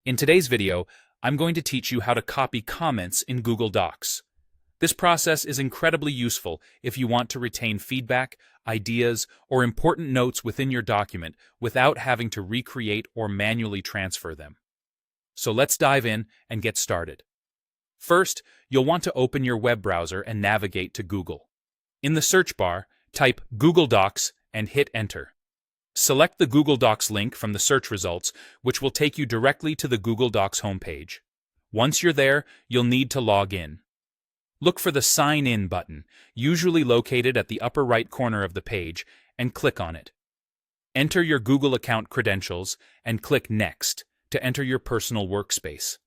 In today's video, I'm going to teach you how to copy comments in Google Docs. This process is incredibly useful if you want to retain feedback, ideas, or important notes within your document without having to recreate or manually transfer them. So let's dive in and get started. First, you'll want to open your web browser and navigate to Google. In the search bar, type Google Docs and hit Enter. Select the Google Docs link from the search results, which will take you directly to the Google Docs homepage. Once you're there, you'll need to log in. Look for the Sign In button, usually located at the upper right corner of the page, and click on it. Enter your Google account credentials and click Next to enter your personal workspace.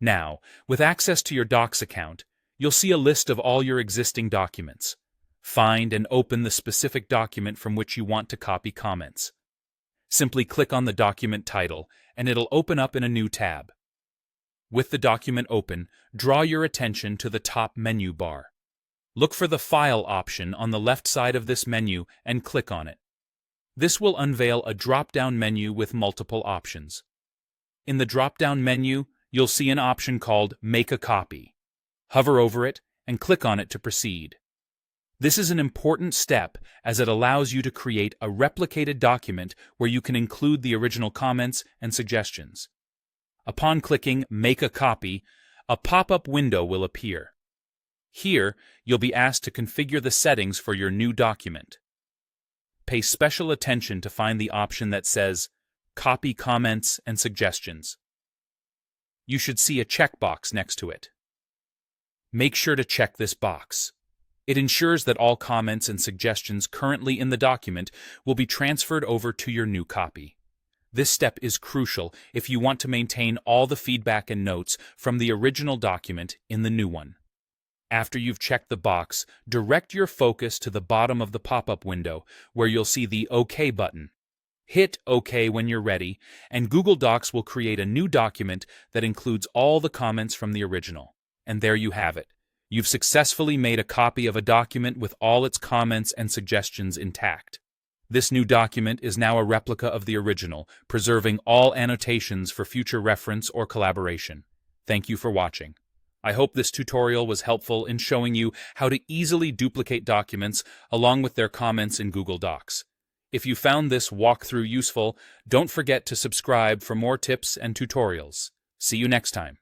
Now, with access to your Docs account, you'll see a list of all your existing documents. Find and open the specific document from which you want to copy comments. Simply click on the document title, and it'll open up in a new tab. With the document open, draw your attention to the top menu bar. Look for the File option on the left side of this menu and click on it. This will unveil a drop-down menu with multiple options. In the drop-down menu, you'll see an option called Make a Copy. Hover over it and click on it to proceed. This is an important step as it allows you to create a replicated document where you can include the original comments and suggestions. Upon clicking Make a Copy, a pop-up window will appear. Here, you'll be asked to configure the settings for your new document. Pay special attention to find the option that says Copy Comments and Suggestions. You should see a checkbox next to it. Make sure to check this box. It ensures that all comments and suggestions currently in the document will be transferred over to your new copy. This step is crucial if you want to maintain all the feedback and notes from the original document in the new one. After you've checked the box, direct your focus to the bottom of the pop-up window where you'll see the OK button. Hit OK when you're ready, and Google Docs will create a new document that includes all the comments from the original. And there you have it. You've successfully made a copy of a document with all its comments and suggestions intact. This new document is now a replica of the original, preserving all annotations for future reference or collaboration. Thank you for watching. I hope this tutorial was helpful in showing you how to easily duplicate documents along with their comments in Google Docs. If you found this walkthrough useful, don't forget to subscribe for more tips and tutorials. See you next time.